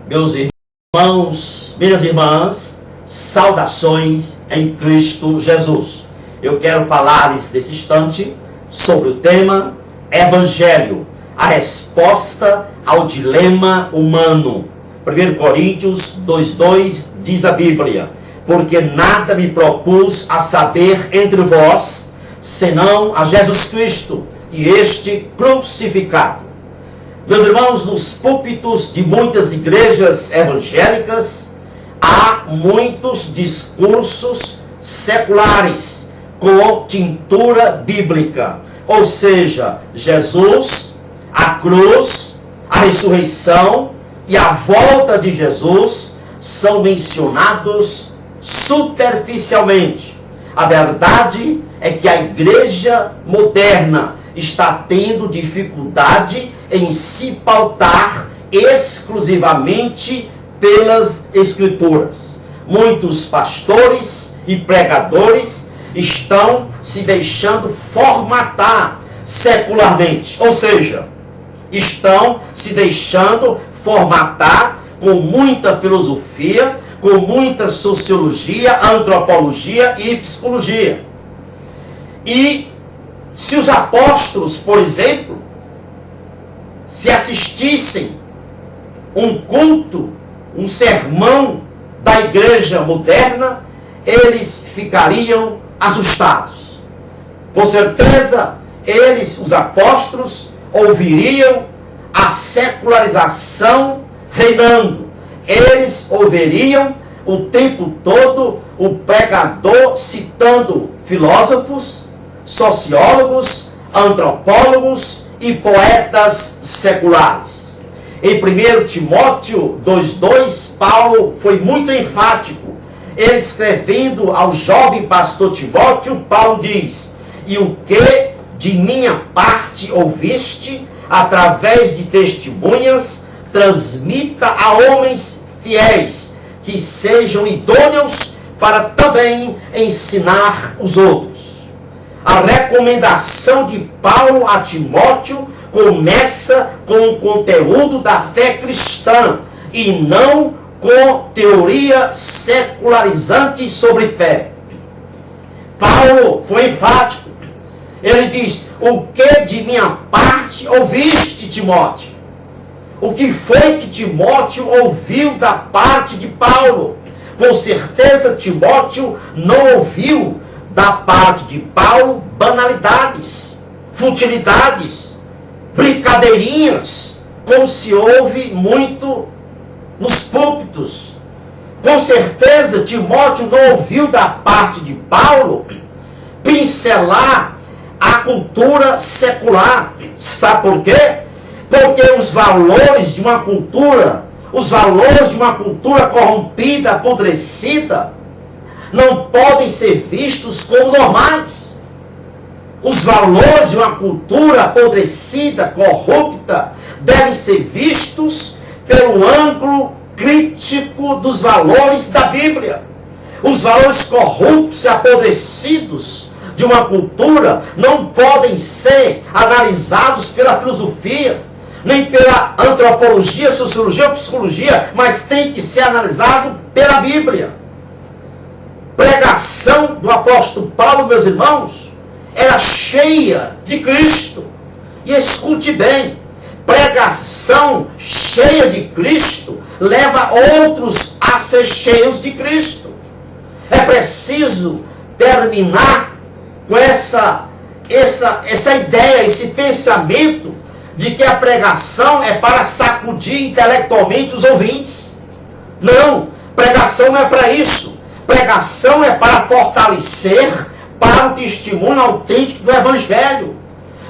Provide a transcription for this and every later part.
Meus irmãos, minhas irmãs, saudações em Cristo Jesus. Eu quero falar nesse instante sobre o tema Evangelho, a resposta ao dilema humano. 1 Coríntios 2,2 diz a Bíblia: porque nada me propus a saber entre vós, senão a Jesus Cristo e este crucificado. Meus irmãos, nos púlpitos de muitas igrejas evangélicas, há muitos discursos seculares com tintura bíblica. Ou seja, Jesus, a cruz, a ressurreição e a volta de Jesus são mencionados superficialmente. A verdade é que a igreja moderna está tendo dificuldade em se pautar exclusivamente pelas Escrituras. Muitos pastores e pregadores estão se deixando formatar secularmente, ou seja, estão se deixando formatar com muita filosofia, com muita sociologia, antropologia e psicologia. E se os apóstolos, por exemplo, se assistissem um culto, um sermão da igreja moderna, eles ficariam assustados. Com certeza, eles, os apóstolos, ouviriam a secularização reinando. Eles ouviriam o tempo todo o pregador citando filósofos, sociólogos, antropólogos e poetas seculares. Em 1 Timóteo 2,2, Paulo foi muito enfático. Ele, escrevendo ao jovem pastor Timóteo, Paulo diz: e o que de minha parte ouviste, através de testemunhas, transmita a homens fiéis, que sejam idôneos para também ensinar os outros. A recomendação de Paulo a Timóteo começa com o conteúdo da fé cristã e não com teoria secularizante sobre fé. Paulo foi enfático. Ele diz: o que de minha parte ouviste, Timóteo? O que foi que Timóteo ouviu da parte de Paulo? Com certeza Timóteo não ouviu da parte de Paulo banalidades, futilidades, brincadeirinhas, como se ouve muito nos púlpitos. Com certeza Timóteo não ouviu da parte de Paulo pincelar a cultura secular. Sabe por quê? Porque os valores de uma cultura, os valores de uma cultura corrompida, apodrecida, não podem ser vistos como normais. Os valores de uma cultura apodrecida, corrupta, devem ser vistos pelo ângulo crítico dos valores da Bíblia. Os valores corruptos e apodrecidos de uma cultura não podem ser analisados pela filosofia, nem pela antropologia, sociologia ou psicologia, mas tem que ser analisado pela Bíblia. Pregação do apóstolo Paulo, meus irmãos, era cheia de Cristo. E escute bem, pregação cheia de Cristo leva outros a ser cheios de Cristo. É preciso terminar com essa ideia, esse pensamento de que a pregação é para sacudir intelectualmente os ouvintes. Não, pregação não é para isso. Pregação é para fortalecer para o testemunho autêntico do Evangelho.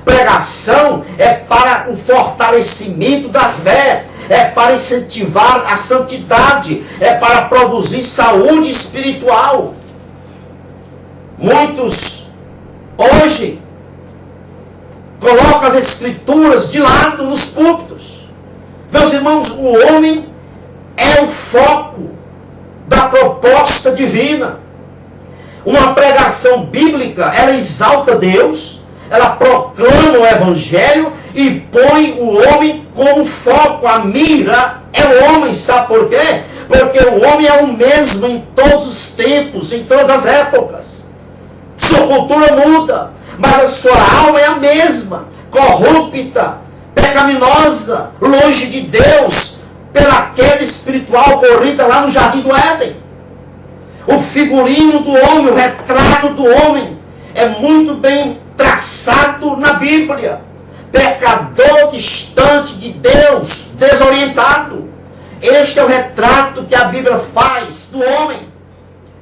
Pregação é para o fortalecimento da fé, é para incentivar a santidade, é para produzir saúde espiritual. Muitos hoje colocam as Escrituras de lado nos púlpitos. Meus irmãos, o homem é o foco da proposta divina. Uma pregação bíblica, ela exalta Deus, ela proclama o Evangelho e põe o homem como foco. A mira é o homem, sabe por quê? Porque o homem é o mesmo em todos os tempos, em todas as épocas. Sua cultura muda, mas a sua alma é a mesma, corrupta, pecaminosa, longe de Deus, pela queda espiritual ocorrida lá no Jardim do Éden. O figurino do homem, o retrato do homem, é muito bem traçado na Bíblia. Pecador distante de Deus, desorientado. Este é o retrato que a Bíblia faz do homem.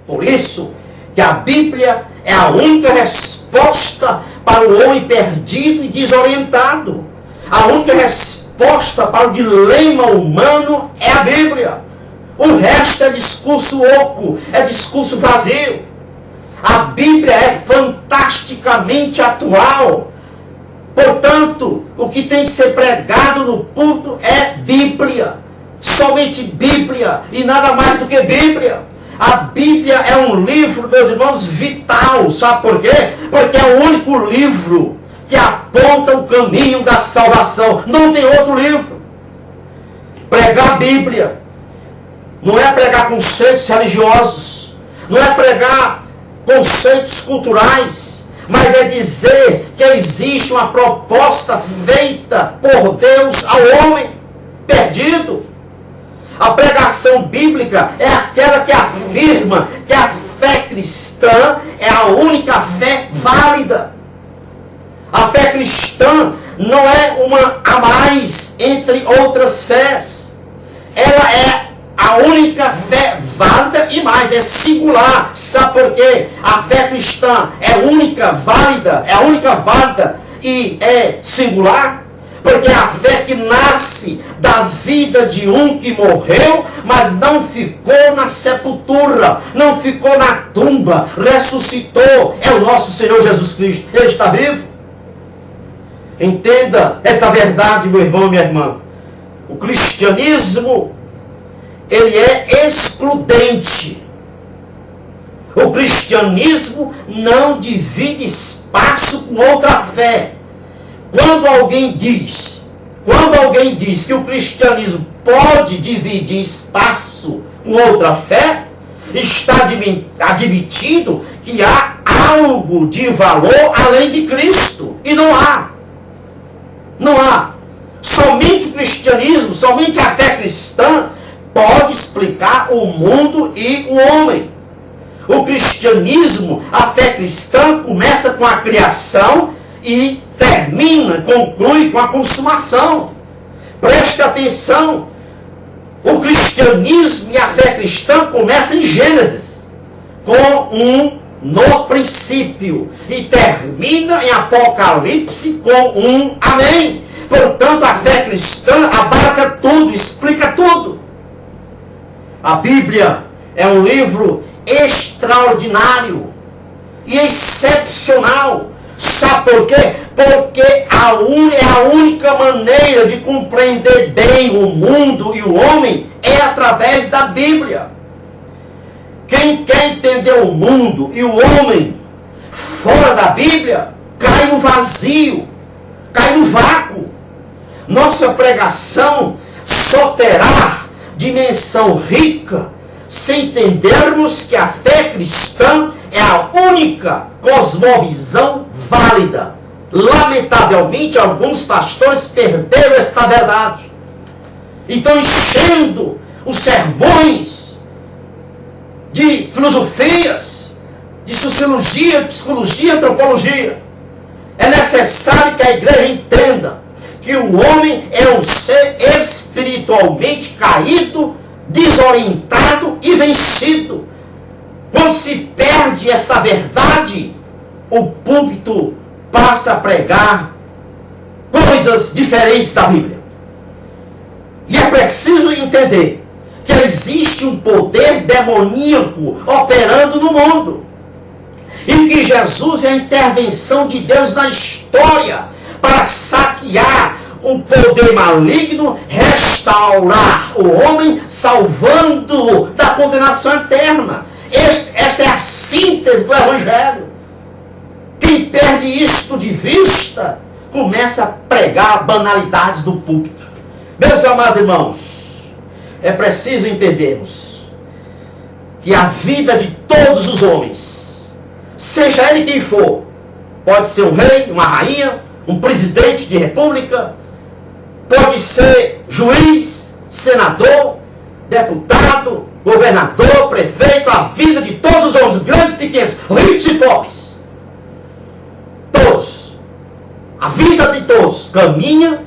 Por isso que a Bíblia é a única resposta para o homem perdido e desorientado. A única resposta para o dilema humano é a Bíblia. O resto é discurso oco, é discurso vazio. A Bíblia é fantasticamente atual. Portanto, o que tem que ser pregado no púlpito é Bíblia. Somente Bíblia e nada mais do que Bíblia. A Bíblia é um livro, meus irmãos, vital. Sabe por quê? Porque é o único livro que aponta o caminho da salvação. Não tem outro livro. Pregar a Bíblia não é pregar conceitos religiosos, não é pregar conceitos culturais, mas é dizer que existe uma proposta feita por Deus ao homem perdido. A pregação bíblica é aquela que afirma que a fé cristã é a única fé válida. A fé cristã não é uma a mais entre outras fés. Ela é a única fé válida e mais, é singular. Sabe por quê? A fé cristã é única, válida, é a única válida e é singular. Porque é a fé que nasce da vida de um que morreu, mas não ficou na sepultura, não ficou na tumba, ressuscitou. É o nosso Senhor Jesus Cristo. Ele está vivo. Entenda essa verdade, meu irmão e minha irmã. O cristianismo, ele é excludente. O cristianismo não divide espaço com outra fé. Quando alguém diz que o cristianismo pode dividir espaço com outra fé, está admitindo que há algo de valor além de Cristo. E não há. Não há. Somente o cristianismo, somente a fé cristã pode explicar o mundo e o homem. O cristianismo, a fé cristã, começa com a criação e conclui com a consumação. Preste atenção. O cristianismo e a fé cristã começam em Gênesis, com no princípio, e termina em Apocalipse com amém. Portanto, a fé cristã abarca tudo, explica tudo. A Bíblia é um livro extraordinário e excepcional. Sabe por quê? Porque é a única maneira de compreender bem o mundo e o homem é através da Bíblia. Quem quer entender o mundo e o homem fora da Bíblia, cai no vazio, cai no vácuo. Nossa pregação só terá dimensão rica se entendermos que a fé cristã é a única cosmovisão válida. Lamentavelmente, alguns pastores perderam esta verdade. Então, enchendo os sermões de filosofias, de sociologia, psicologia, antropologia. É necessário que a igreja entenda que o homem é um ser espiritualmente caído, desorientado e vencido. Quando se perde essa verdade, o púlpito passa a pregar coisas diferentes da Bíblia. E é preciso entender que existe um poder demoníaco operando no mundo. E que Jesus é a intervenção de Deus na história para saquear o poder maligno, restaurar o homem, salvando-o da condenação eterna. Esta é a síntese do Evangelho. Quem perde isto de vista, começa a pregar banalidades do púlpito. Meus amados irmãos, é preciso entendermos que a vida de todos os homens, seja ele quem for, pode ser um rei, uma rainha, um presidente de república, pode ser juiz, senador, deputado, governador, prefeito, a vida de todos os homens, grandes e pequenos, ricos e pobres, todos, a vida de todos caminha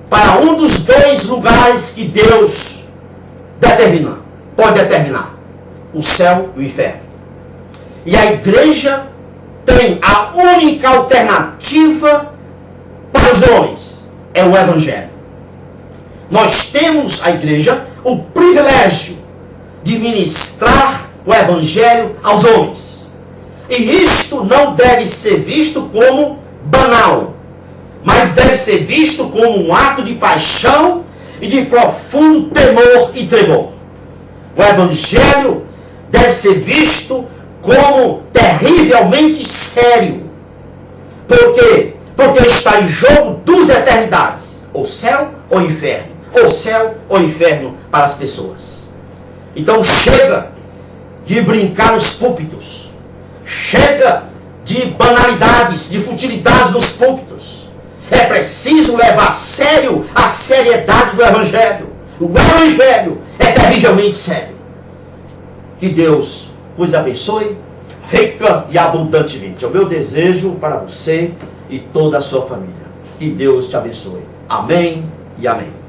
para um dos dois lugares que Deus pode determinar: o céu e o inferno. E a igreja tem a única alternativa para os homens, é o Evangelho. Nós temos, a igreja, o privilégio de ministrar o Evangelho aos homens. E isto não deve ser visto como banal, mas deve ser visto como um ato de paixão e de profundo temor e tremor. O Evangelho deve ser visto como terrivelmente sério. Por quê? Porque está em jogo duas eternidades: ou céu ou inferno, ou céu ou inferno para as pessoas. Então chega de brincar nos púlpitos, chega de banalidades, de futilidades nos púlpitos. É preciso levar a sério a seriedade do Evangelho. O Evangelho é terrivelmente sério. Que Deus vos abençoe rica e abundantemente. É o meu desejo para você e toda a sua família. Que Deus te abençoe. Amém e amém.